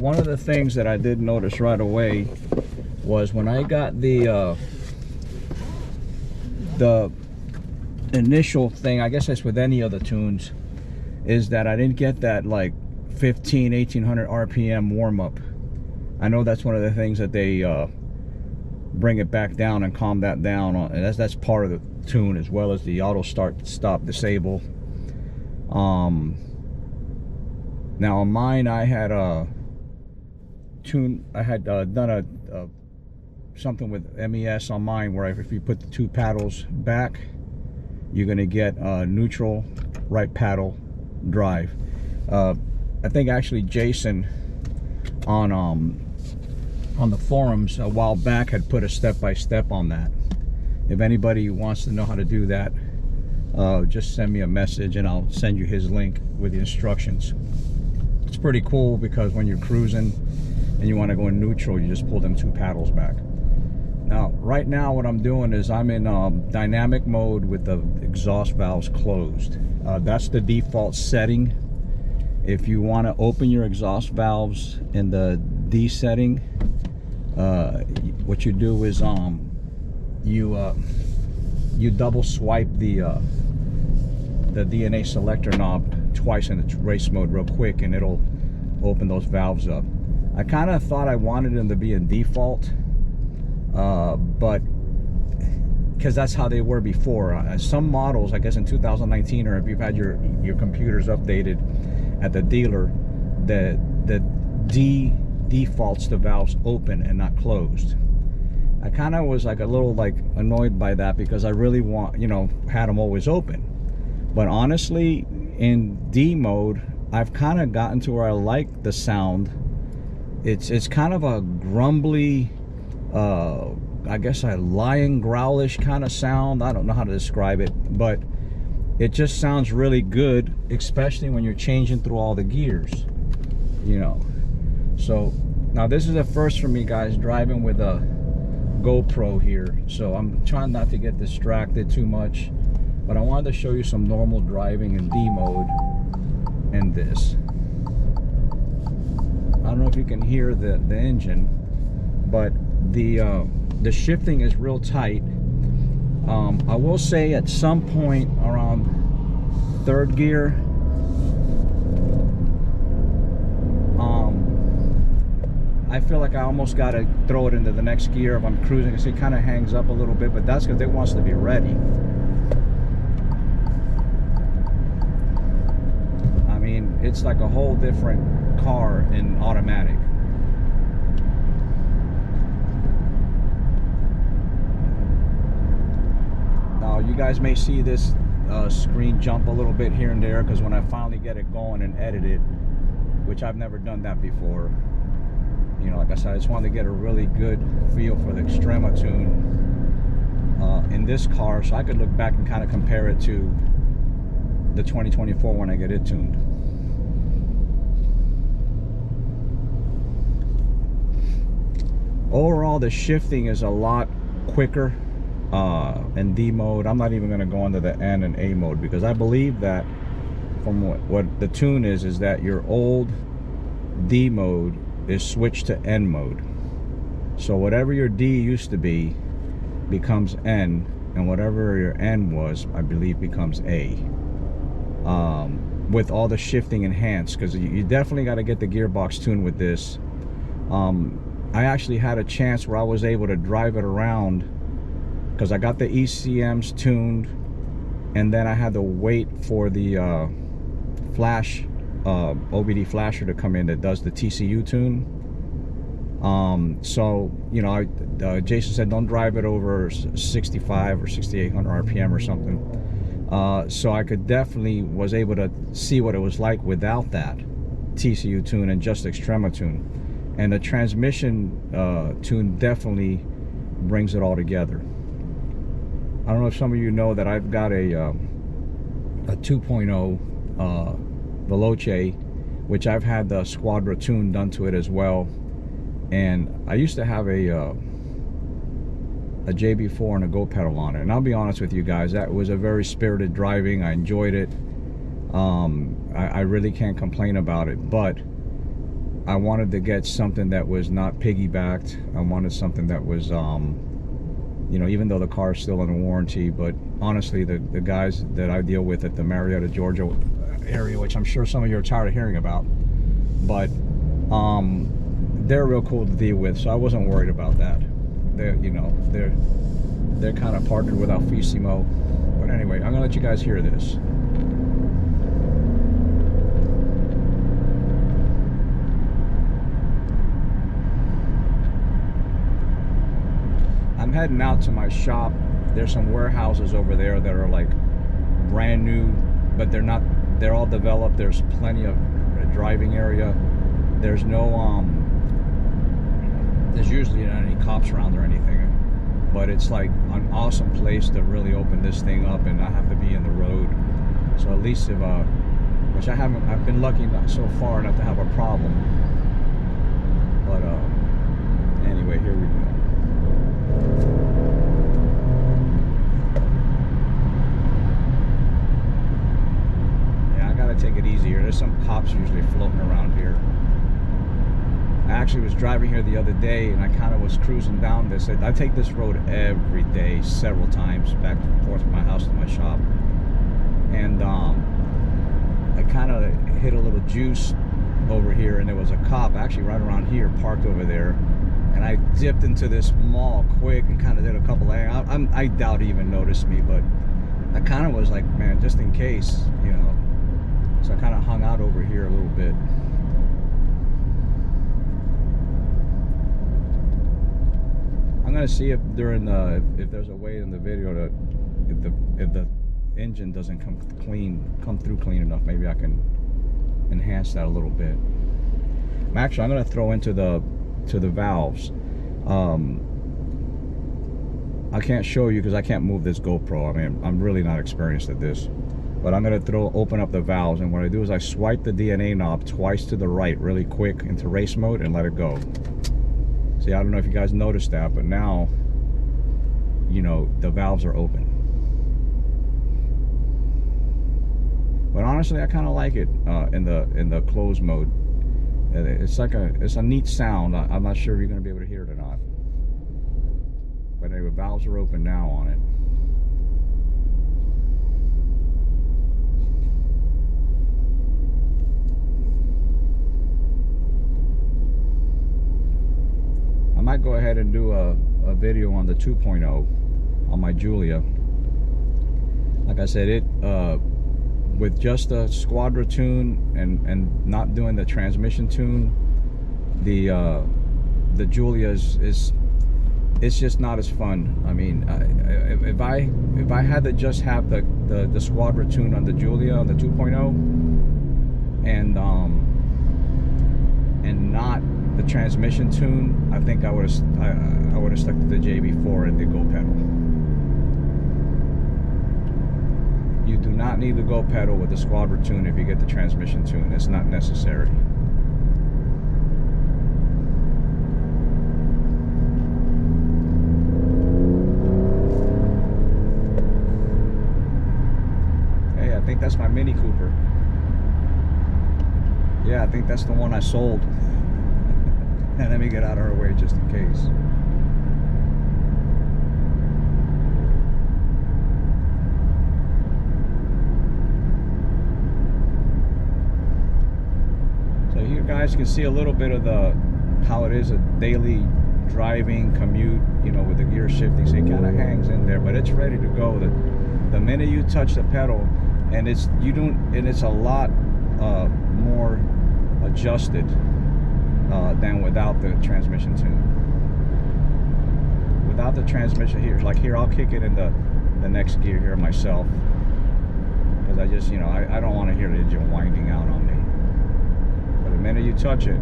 one of the things that I did notice right away was when I got the initial thing, I guess that's with any of the tunes, is that I didn't get that like 1800 RPM warm-up. I know that's one of the things that they bring it back down and calm that down on, and that's part of the tune, as well as the auto start stop disable. Now on mine, I had done something with MES on mine, where if you put the two paddles back, you're gonna get neutral, right paddle, drive. I think actually Jason on the forums a while back had put a step-by-step on that. If anybody wants to know how to do that, just send me a message and I'll send you his link with the instructions. It's pretty cool because when you're cruising and you want to go in neutral, you just pull them two paddles back. Now, right now what I'm doing is I'm in dynamic mode with the exhaust valves closed. That's the default setting. If you want to open your exhaust valves in the D setting, what you do is you double swipe the DNA selector knob twice in the race mode real quick, and it'll open those valves up. I kind of thought I wanted them to be in default, but because that's how they were before. Some models, I guess in 2019, or if you've had your computers updated at the dealer, the D defaults the valves open and not closed. I kind of was like a little like annoyed by that, because I really want, had them always open. But honestly, in D mode, I've kind of gotten to where I like the sound. It's kind of a grumbly, I guess a lion growlish kind of sound. I don't know how to describe it, but it just sounds really good, especially when you're changing through all the gears, So now this is a first for me, guys, driving with a GoPro here, so I'm trying not to get distracted too much, but I wanted to show you some normal driving in D mode and this. I don't know if you can hear the engine, but the shifting is real tight. I will say at some point around third gear, I feel like I almost got to throw it into the next gear if I'm cruising, because it kind of hangs up a little bit, but that's because it wants to be ready. I mean, it's like a whole different car in automatic. Now, you guys may see this screen jump a little bit here and there, because when I finally get it going and edit it, which I've never done that before, like I said, I just wanted to get a really good feel for the Estrema tune in this car, so I could look back and kind of compare it to the 2024 when I get it tuned. Overall, the shifting is a lot quicker in D mode. I'm not even going to go into the N and A mode, because I believe that from what the tune is that your old D mode is switched to N mode. So whatever your D used to be becomes N, and whatever your N was, I believe, becomes A. With all the shifting enhanced, because you definitely got to get the gearbox tuned with this. I actually had a chance where I was able to drive it around, because I got the ECMs tuned, and then I had to wait for the flash OBD flasher to come in that does the TCU tune. So Jason said don't drive it over 65 or 6800 RPM or something. So I could definitely was able to see what it was like without that TCU tune and just Estrema tune. And the transmission tune definitely brings it all together. I don't know if some of you know that I've got a 2.0 Veloce, which I've had the Squadra tune done to it as well. And I used to have a JB4 and a Go pedal on it, and I'll be honest with you guys, that was a very spirited driving. I enjoyed it. I really can't complain about it, but I wanted to get something that was not piggybacked. I wanted something that was, you know, even though the car is still under warranty, but honestly, the guys that I deal with at the Marietta, Georgia area, which I'm sure some of you are tired of hearing about, but they're real cool to deal with, so I wasn't worried about that. They're, you know, they're kind of partnered with Alfissimo. But anyway, I'm gonna let you guys hear this. I'm heading out to my shop. There's some warehouses over there that are like brand new, but they're not, they're all developed. There's plenty of driving area. There's no there's usually not any cops around or anything, but it's like an awesome place to really open this thing up and not have to be in the road. So at least if which I haven't, I've been lucky so far not to have a problem. But anyway, here we go. Yeah, I gotta take it easy here. There's some cops usually floating around here. I actually was driving here the other day and I kind of was cruising down this. I take this road every day, several times, back and forth from my house to my shop. And I kind of hit a little juice over here, and there was a cop actually right around here parked over there. And I dipped into this mall quick and kind of did a couple of, I doubt he even noticed me, but I kind of was like, man, just in case, you know. So I kind of hung out over here a little bit. I'm gonna see if during the, if there's a way in the video to, if the engine doesn't come through clean enough, maybe I can enhance that a little bit. Actually, I'm gonna throw into the valves. I can't show you because I can't move this GoPro. I mean, I'm really not experienced at this. But I'm gonna open up the valves, and what I do is I swipe the DNA knob twice to the right really quick into race mode and let it go. See, I don't know if you guys noticed that, but now, you know, the valves are open. But honestly, I kind of like it in the closed mode. It's like it's a neat sound. I'm not sure if you're going to be able to hear it or not. But anyway, valves are open now on it. I might go ahead and do a video on the 2.0 on my Giulia. Like I said, it with just a Squadra tune and not doing the transmission tune, the Giulia is it's just not as fun. I mean, if I had to just have the Squadra tune on the Giulia on the 2.0 and not the transmission tune, I think I would have stuck to the JB4 and the Go pedal. You do not need the Go pedal with the Squadra tune if you get the transmission tune. It's not necessary. Hey, I think that's my Mini Cooper. Yeah, I think that's the one I sold. And let me get out of her way just in case. So you guys can see a little bit of how it is a daily driving commute, you know, with the gear shifting. So it kind of hangs in there, but it's ready to go. The minute you touch the pedal, and it's a lot more adjusted than without the transmission tune. Without the transmission here, like here, I'll kick it in the next gear here myself, because I just, you know, I don't want to hear the engine winding out on me. But the minute you touch it,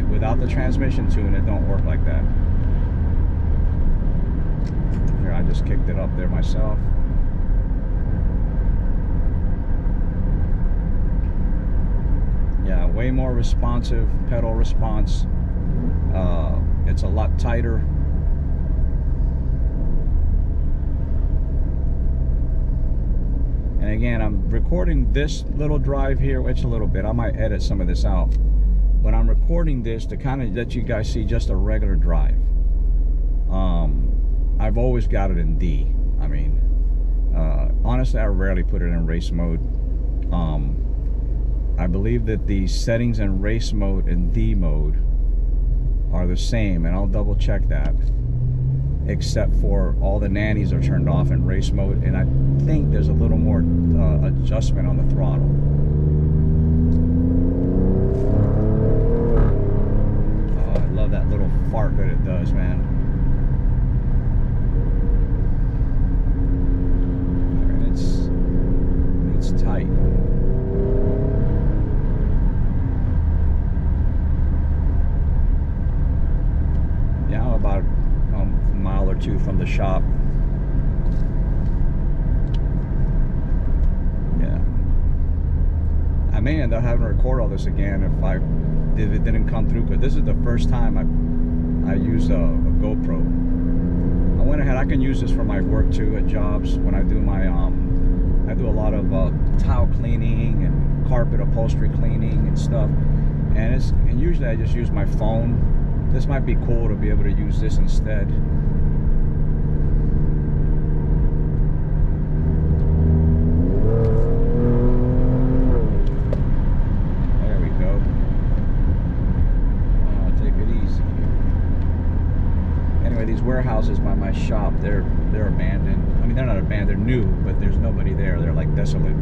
without the transmission tune, it don't work like that. Here, I just kicked it up there myself. Yeah, way more responsive pedal response. It's a lot tighter. And And again, I'm recording this little drive here, which a little bit, I might edit some of this out, but I'm recording this to kind of let you guys see just a regular drive. I've always got it in D. I mean, honestly, I rarely put it in race mode. I believe that the settings in race mode and D mode are the same, and I'll double check that, except for all the nannies are turned off in race mode, and I think there's a little more adjustment on the throttle. I love that little fart that it does, man. I mean, it's tight. Yeah, I'm about a mile or two from the shop. Yeah, I may end up having to record all this again if it didn't come through, because this is the first time I used a GoPro. I went ahead, I can use this for my work too at jobs when I do my I do a lot of tile cleaning and carpet upholstery cleaning and stuff, and usually I just use my phone. This might be cool to be able to use this instead. There we go. Take it easy. Anyway, these warehouses by my shop, they're abandoned. I mean, they're not abandoned, they're new, but there's nobody there. They're like desolate.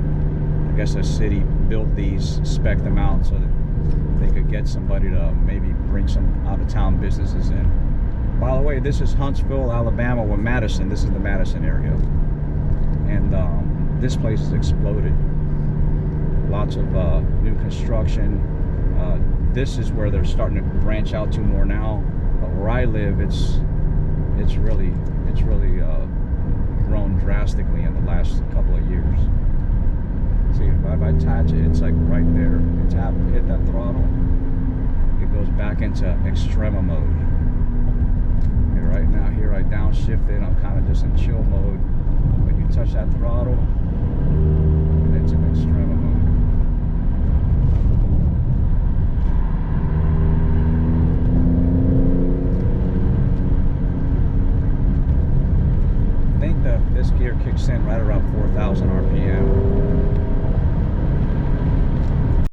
I guess the city built these, spec'd them out so that they could get somebody to maybe bring some out-of-town businesses in. By the way, this is Huntsville, Alabama, with Madison. This is the Madison area, and this place has exploded. Lots of new construction. This is where they're starting to branch out to more now. But where I live, it's really grown drastically in the last couple of years. See, if I attach it, it's like right there. You hit that throttle, it goes back into estrema mode. And right now, here I downshifted, I'm kind of just in chill mode. When you touch that throttle, it's in estrema mode. I think that this gear kicks in right around 4,000 RPM.